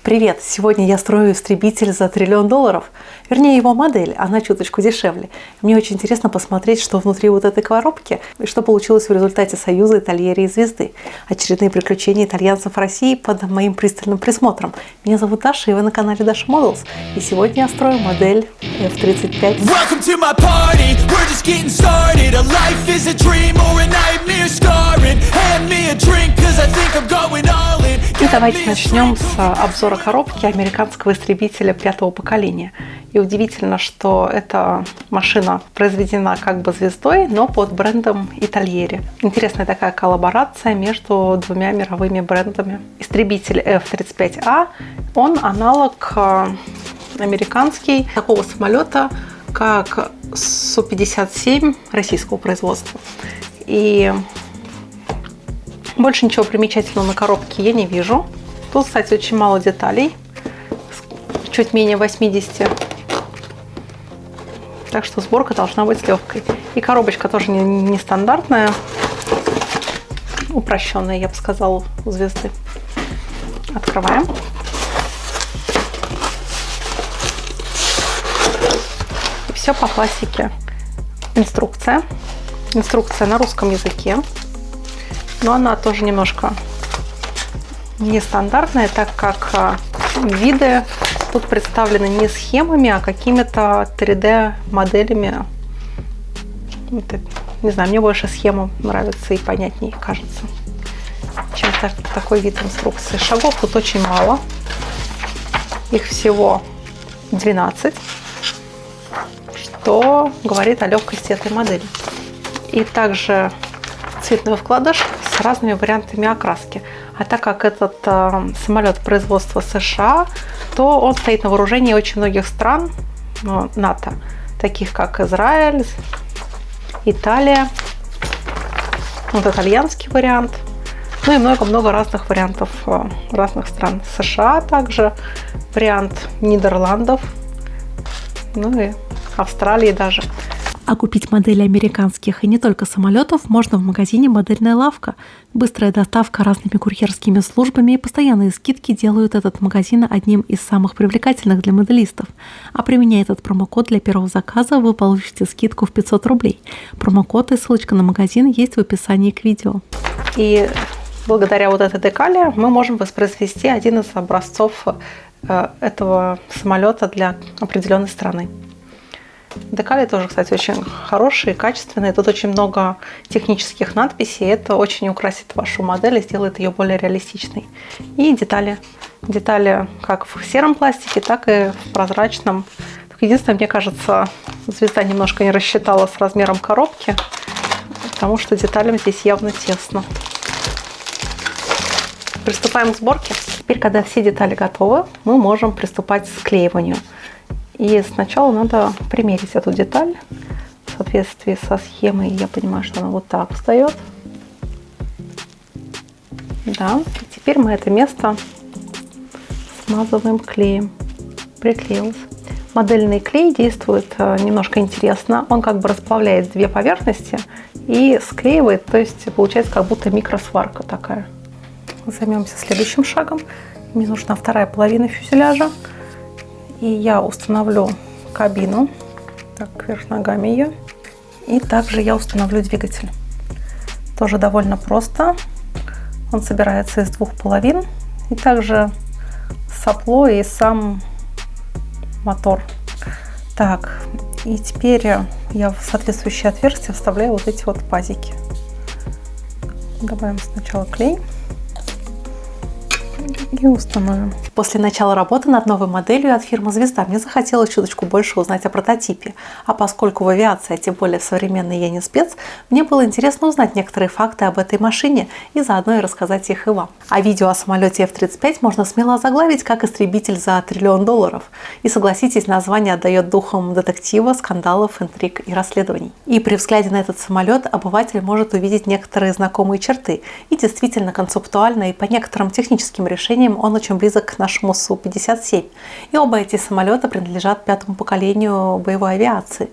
Привет! Сегодня я строю истребитель за $1 триллион. Вернее, его модель, она чуточку дешевле. Мне очень интересно посмотреть, что внутри вот этой коробки и что получилось в результате союза Итальери и Звезды. Очередные приключения итальянцев в России под моим пристальным присмотром. Меня зовут Даша, и вы на канале Dasha Models. И сегодня я строю модель F-35. И давайте начнем с обзора коробки американского истребителя 5-го поколения. И удивительно, что эта машина произведена как бы звездой, но под брендом Итальери. Интересная такая коллаборация между двумя мировыми брендами. Истребитель F-35A, он аналог американский такого самолета, как Су-57 российского производства. И больше ничего примечательного на коробке я не вижу. Тут, кстати, очень мало деталей. Чуть менее 80. Так что сборка должна быть легкой. И коробочка тоже нестандартная. Упрощенная, я бы сказала, у Звезды. Открываем. И все по классике. Инструкция. Инструкция на русском языке. Но она тоже немножко нестандартная, так как виды тут представлены не схемами, а какими-то 3D-моделями. Не знаю, мне больше схема нравится и понятнее кажется, чем такой вид инструкции. Шагов тут очень мало. Их всего 12, что говорит о легкости этой модели. И также цветной вкладыш с разными вариантами окраски. А так как этот самолет производства США, то он стоит на вооружении очень многих стран НАТО, таких как Израиль, Италия, вот итальянский вариант, ну и много-много разных вариантов разных стран. США также, вариант Нидерландов, ну и Австралии даже. А купить модели американских и не только самолетов можно в магазине «Модельная лавка». Быстрая доставка разными курьерскими службами и постоянные скидки делают этот магазин одним из самых привлекательных для моделистов. А применяя этот промокод для первого заказа, вы получите скидку в 500 рублей. Промокод и ссылочка на магазин есть в описании к видео. И благодаря вот этой декали мы можем воспроизвести один из образцов этого самолета для определенной страны. Декали тоже, кстати, очень хорошие, качественные. Тут очень много технических надписей. Это очень украсит вашу модель и сделает ее более реалистичной. И детали. Детали как в сером пластике, так и в прозрачном. Единственное, мне кажется, Звезда немножко не рассчитала с размером коробки, потому что деталям здесь явно тесно. Приступаем к сборке. Теперь, когда все детали готовы, мы можем приступать к склеиванию. И сначала надо примерить эту деталь в соответствии со схемой. Я понимаю, что она вот так встает. Да. И теперь мы это место смазываем клеем. Приклеилось. Модельный клей действует немножко интересно. Он как бы расплавляет две поверхности и склеивает. То есть получается как будто микросварка такая. Займемся следующим шагом. Мне нужна вторая половина фюзеляжа. И я установлю кабину, так, вверх ногами ее. И также я установлю двигатель. Тоже довольно просто. Он собирается из двух половин. И также сопло и сам мотор. Так, и теперь я в соответствующее отверстие вставляю вот эти вот пазики. Добавим сначала клей. И установим. После начала работы над новой моделью от фирмы «Звезда» мне захотелось чуточку больше узнать о прототипе. А поскольку в авиации, а тем более в современной, я не спец, мне было интересно узнать некоторые факты об этой машине и заодно и рассказать их и вам. А видео о самолете F-35 можно смело озаглавить как «Истребитель за $1 триллион». И согласитесь, название отдает духом детектива, скандалов, интриг и расследований. И при взгляде на этот самолет обыватель может увидеть некоторые знакомые черты. И действительно концептуально и по некоторым техническим решениям он очень близок к нашему Су-57. И оба эти самолета принадлежат 5-му поколению боевой авиации.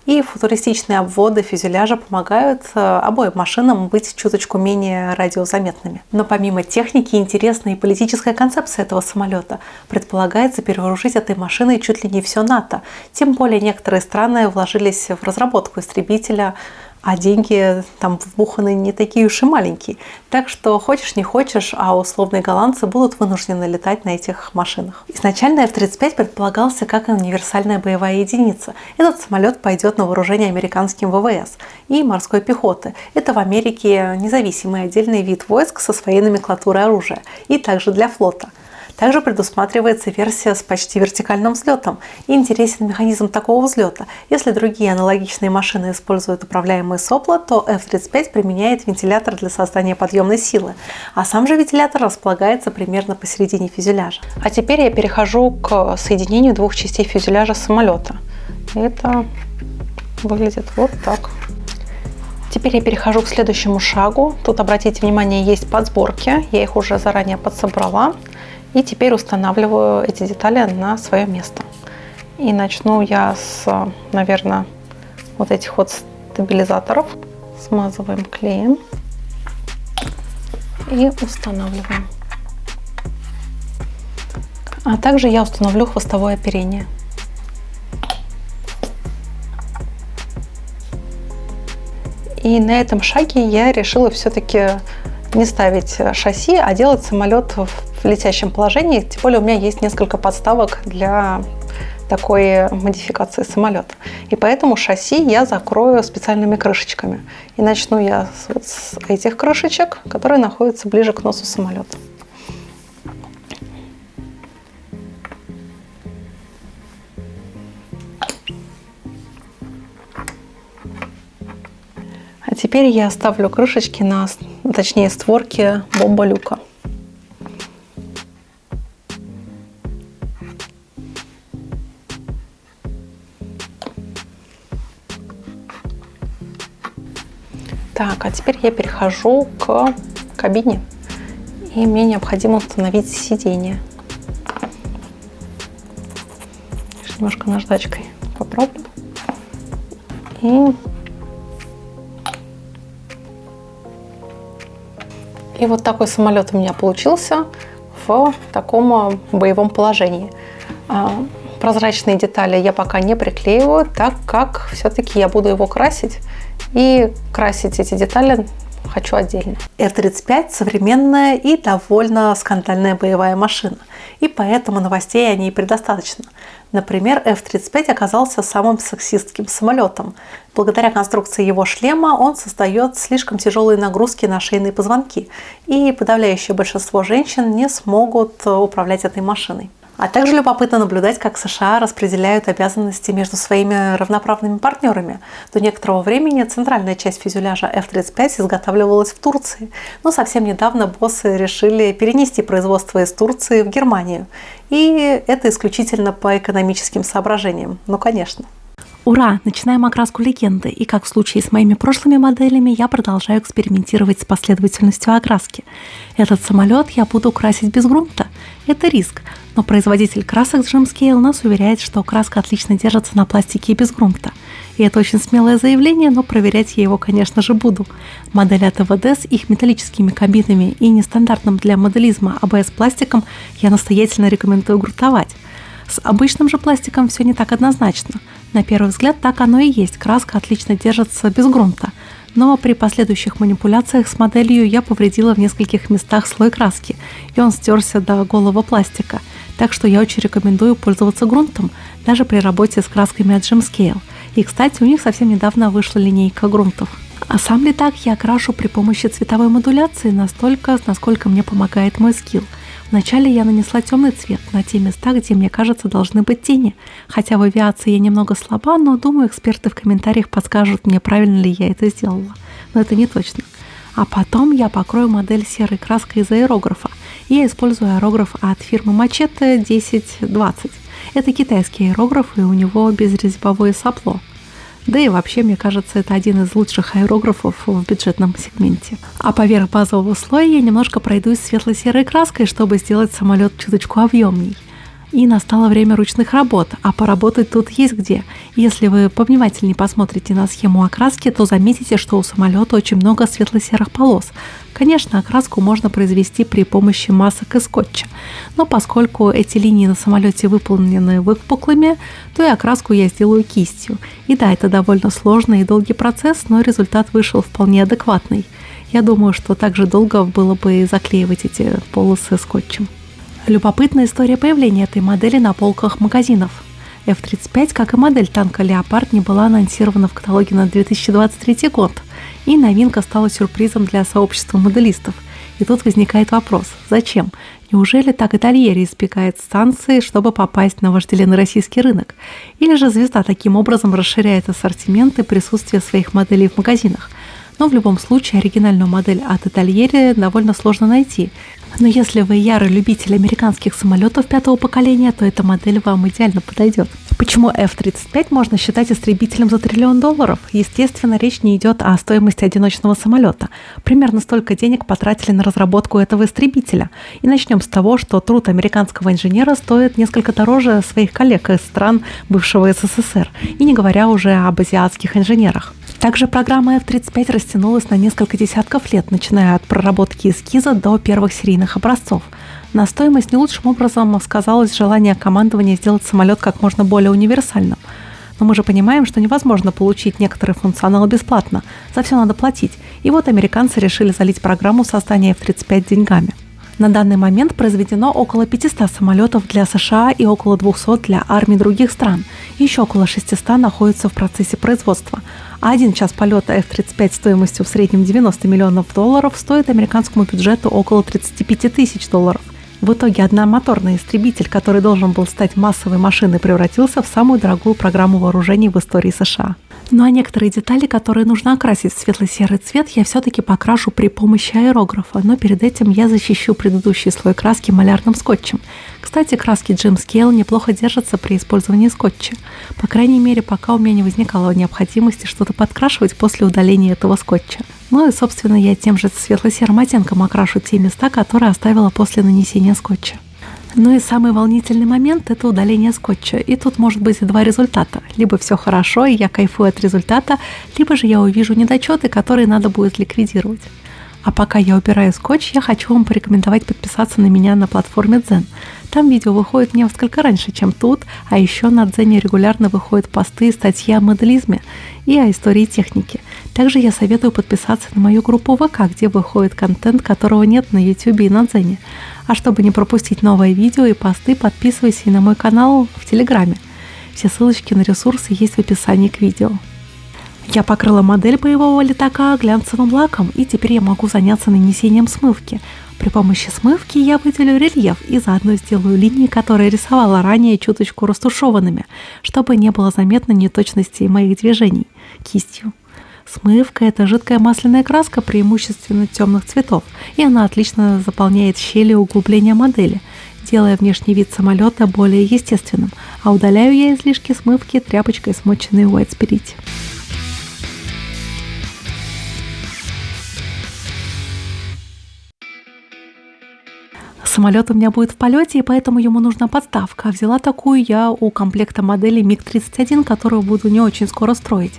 И футуристичные обводы фюзеляжа помогают обоим машинам быть чуточку менее радиозаметными. Но помимо техники, интересная и политическая концепция этого самолета. Предполагается перевооружить этой машиной чуть ли не все НАТО. Тем более некоторые страны вложились в разработку истребителя, а деньги там вбуханы не такие уж и маленькие. Так что хочешь не хочешь, а условные голландцы будут вынуждены летать на этих машинах. Изначально F-35 предполагался как универсальная боевая единица. Этот самолет пойдет на вооружение американским ВВС и морской пехоты. Это в Америке независимый отдельный вид войск со своей номенклатурой оружия. И также для флота. Также предусматривается версия с почти вертикальным взлетом. И интересен механизм такого взлета. Если другие аналогичные машины используют управляемые сопла, то F-35 применяет вентилятор для создания подъемной силы. А сам же вентилятор располагается примерно посередине фюзеляжа. А теперь я перехожу к соединению двух частей фюзеляжа самолета. Это выглядит вот так. Теперь я перехожу к следующему шагу. Тут, обратите внимание, есть подсборки. Я их уже заранее подсобрала. И теперь устанавливаю эти детали на свое место. И начну я с, наверное, вот этих вот стабилизаторов. Смазываем клеем и устанавливаем. А также я установлю хвостовое оперение. И на этом шаге я решила все-таки не ставить шасси, а делать самолет в летящем положении. Тем более у меня есть несколько подставок для такой модификации самолета. И поэтому шасси я закрою специальными крышечками. И начну я вот с этих крышечек, которые находятся ближе к носу самолета. А теперь я ставлю крышечки точнее створки бомболюка. Так, а теперь я перехожу к кабине, и мне необходимо установить сиденье. Немножко наждачкой попробую. И вот такой самолет у меня получился в таком боевом положении. Прозрачные детали я пока не приклеиваю, так как все-таки я буду его красить. И красить эти детали хочу отдельно. F-35 современная и довольно скандальная боевая машина. И поэтому новостей о ней предостаточно. Например, F-35 оказался самым сексистским самолетом. Благодаря конструкции его шлема он создает слишком тяжелые нагрузки на шейные позвонки. И подавляющее большинство женщин не смогут управлять этой машиной. А также любопытно наблюдать, как США распределяют обязанности между своими равноправными партнерами. До некоторого времени центральная часть фюзеляжа F-35 изготавливалась в Турции. Но совсем недавно боссы решили перенести производство из Турции в Германию. И это исключительно по экономическим соображениям. Ну, конечно. Ура! Начинаем окраску легенды, и как в случае с моими прошлыми моделями, я продолжаю экспериментировать с последовательностью окраски. Этот самолет я буду красить без грунта. Это риск, но производитель красок Gemscale нас уверяет, что краска отлично держится на пластике и без грунта. И это очень смелое заявление, но проверять я его, конечно же, буду. Модель от АВД с их металлическими кабинами и нестандартным для моделизма АБС-пластиком я настоятельно рекомендую грунтовать. С обычным же пластиком все не так однозначно. На первый взгляд так оно и есть, краска отлично держится без грунта. Но при последующих манипуляциях с моделью я повредила в нескольких местах слой краски, и он стерся до голого пластика. Так что я очень рекомендую пользоваться грунтом, даже при работе с красками от Gemscale. И, кстати, у них совсем недавно вышла линейка грунтов. А сам летак я крашу при помощи цветовой модуляции настолько, насколько мне помогает мой скилл. Вначале я нанесла темный цвет на те места, где, мне кажется, должны быть тени. Хотя в авиации я немного слаба, но, думаю, эксперты в комментариях подскажут мне, правильно ли я это сделала. Но это не точно. А потом я покрою модель серой краской из аэрографа. Я использую аэрограф от фирмы Machete 1020. Это китайский аэрограф, и у него безрезьбовое сопло. Да и вообще, мне кажется, это один из лучших аэрографов в бюджетном сегменте. А поверх базового слоя я немножко пройдусь светло-серой краской, чтобы сделать самолет чуточку объемней. И настало время ручных работ, а поработать тут есть где. Если вы повнимательнее посмотрите на схему окраски, то заметите, что у самолета очень много светло-серых полос. Конечно, окраску можно произвести при помощи масок и скотча, но поскольку эти линии на самолете выполнены выпуклыми, то и окраску я сделаю кистью. И да, это довольно сложный и долгий процесс, но результат вышел вполне адекватный. Я думаю, что также долго было бы заклеивать эти полосы скотчем. Любопытная история появления этой модели на полках магазинов. F-35, как и модель танка «Леопард», не была анонсирована в каталоге на 2023 год, и новинка стала сюрпризом для сообщества моделистов. И тут возникает вопрос: зачем? Неужели так Итальери избегает санкций, чтобы попасть на вожделенный российский рынок? Или же звезда таким образом расширяет ассортимент и присутствие своих моделей в магазинах? Но в любом случае оригинальную модель от Итальери довольно сложно найти. Но если вы ярый любитель американских самолетов 5-го поколения, то эта модель вам идеально подойдет. Почему F-35 можно считать истребителем за $1 триллион? Естественно, речь не идет о стоимости одиночного самолета. Примерно столько денег потратили на разработку этого истребителя. И начнем с того, что труд американского инженера стоит несколько дороже своих коллег из стран бывшего СССР, и не говоря уже об азиатских инженерах. Также программа F-35 растянулась на несколько десятков лет, начиная от проработки эскиза до первых серийных образцов. На стоимость не лучшим образом сказалось желание командования сделать самолет как можно более универсальным. Но мы же понимаем, что невозможно получить некоторый функционал бесплатно, за все надо платить. И вот американцы решили залить программу создания F-35 деньгами. На данный момент произведено около 500 самолетов для США и около 200 для армий других стран. Еще около 600 находятся в процессе производства. А 1 час полета F-35 стоимостью в среднем $90 миллионов стоит американскому бюджету около $35 тысяч. В итоге одномоторный истребитель, который должен был стать массовой машиной, превратился в самую дорогую программу вооружений в истории США. Ну а некоторые детали, которые нужно окрасить в светло-серый цвет, я все-таки покрашу при помощи аэрографа, но перед этим я защищу предыдущий слой краски малярным скотчем. Кстати, краски Gem Scale неплохо держатся при использовании скотча. По крайней мере, пока у меня не возникало необходимости что-то подкрашивать после удаления этого скотча. Ну и, собственно, я тем же светло-серым оттенком окрашу те места, которые оставила после нанесения скотча. Ну и самый волнительный момент – это удаление скотча. И тут может быть два результата. Либо все хорошо, и я кайфую от результата, либо же я увижу недочеты, которые надо будет ликвидировать. А пока я убираю скотч, я хочу вам порекомендовать подписаться на меня на платформе Дзен. Там видео выходит несколько раньше, чем тут, а еще на Дзене регулярно выходят посты и статьи о моделизме и о истории техники. Также я советую подписаться на мою группу ВК, где выходит контент, которого нет на YouTube и на Дзене. А чтобы не пропустить новые видео и посты, подписывайся и на мой канал в Телеграме. Все ссылочки на ресурсы есть в описании к видео. Я покрыла модель боевого летака глянцевым лаком, и теперь я могу заняться нанесением смывки. При помощи смывки я выделю рельеф и заодно сделаю линии, которые рисовала ранее, чуточку растушеванными, чтобы не было заметно неточностей моих движений кистью. Смывка – это жидкая масляная краска преимущественно темных цветов, и она отлично заполняет щели и углубления модели, делая внешний вид самолета более естественным, а удаляю я излишки смывки тряпочкой, смоченной в White Spirit. Самолет у меня будет в полете, и поэтому ему нужна подставка. Взяла такую я у комплекта модели МиГ-31, которую буду не очень скоро строить.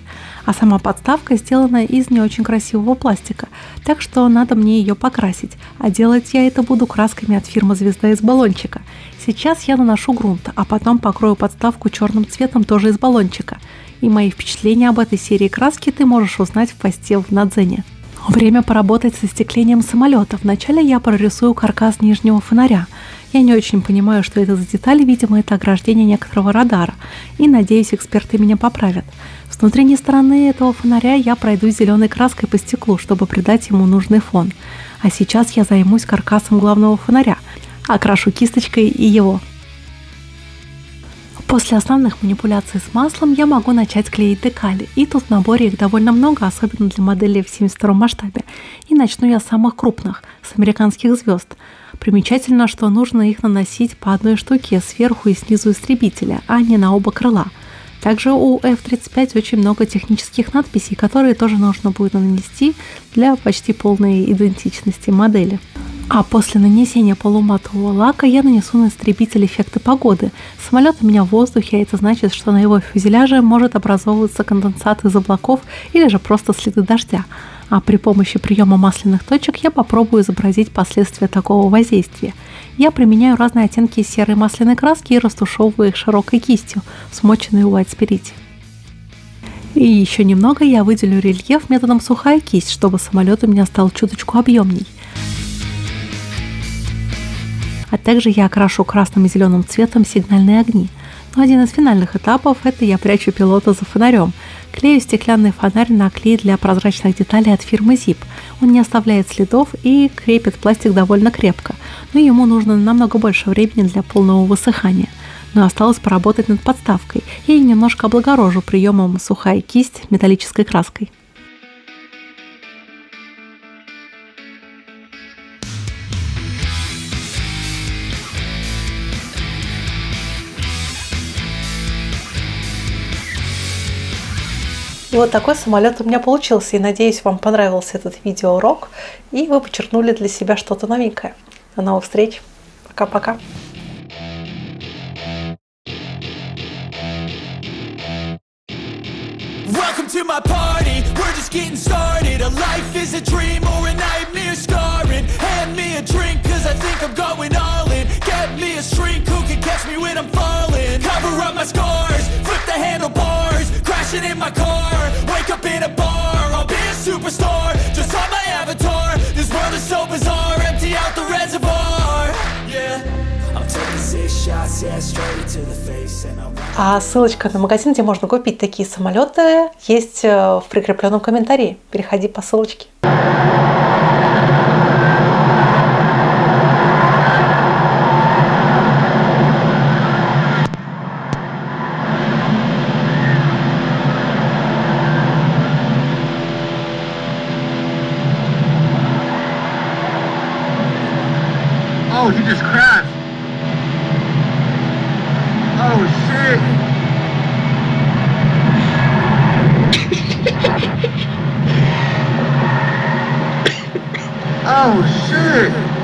А сама подставка сделана из не очень красивого пластика, так что надо мне ее покрасить. А делать я это буду красками от фирмы «Звезда» из баллончика. Сейчас я наношу грунт, а потом покрою подставку черным цветом тоже из баллончика. И мои впечатления об этой серии краски ты можешь узнать в посте на Дзене. Время поработать со стеклением самолета. Вначале я прорисую каркас нижнего фонаря. Я не очень понимаю, что это за детали, видимо, это ограждение некоторого радара. И, надеюсь, эксперты меня поправят. С внутренней стороны этого фонаря я пройду зеленой краской по стеклу, чтобы придать ему нужный фон. А сейчас я займусь каркасом главного фонаря. Окрашу кисточкой и его. После основных манипуляций с маслом я могу начать клеить декали. И тут в наборе их довольно много, особенно для моделей в 72 масштабе. И начну я с самых крупных, с американских звезд. Примечательно, что нужно их наносить по одной штуке сверху и снизу истребителя, а не на оба крыла. Также у F-35 очень много технических надписей, которые тоже нужно будет нанести для почти полной идентичности модели. А после нанесения полуматового лака я нанесу на истребитель эффекты погоды. Самолет у меня в воздухе, а это значит, что на его фюзеляже может образовываться конденсат из облаков или же просто следы дождя. А при помощи приема масляных точек я попробую изобразить последствия такого воздействия. Я применяю разные оттенки серой масляной краски и растушевываю их широкой кистью, смоченной в white spirit. И еще немного я выделю рельеф методом сухая кисть, чтобы самолет у меня стал чуточку объемней. А также я окрашу красным и зеленым цветом сигнальные огни. Но один из финальных этапов – это я прячу пилота за фонарем. Клею стеклянный фонарь на клей для прозрачных деталей от фирмы Zip. Он не оставляет следов и крепит пластик довольно крепко, но ему нужно намного больше времени для полного высыхания. Но осталось поработать над подставкой и немножко облагорожу приемом сухая кисть металлической краской. И вот такой самолет у меня получился. И надеюсь, вам понравился этот видеоурок, и вы подчеркнули для себя что-то новенькое. До новых встреч. Пока-пока. Welcome to my party, we're just getting started. A life is a dream or a nightmare scarring. Hand me a drink cause I think I'm going all in. Get me a shrink who can catch me when I'm falling. Cover up my scars, flip the handlebars. Crashing in my car, wake up in a bar. I'll be a superstar, just on my avatar. This world is so bizarre, empty out the reservoir. Yeah, I'm taking 6 shots, yeah, straight to the face. And I'm А ссылочка на магазин, где можно купить такие самолеты, есть в прикрепленном комментарии. Переходи по ссылочке. Oh, he just crashed. Oh, shit. Oh, shit.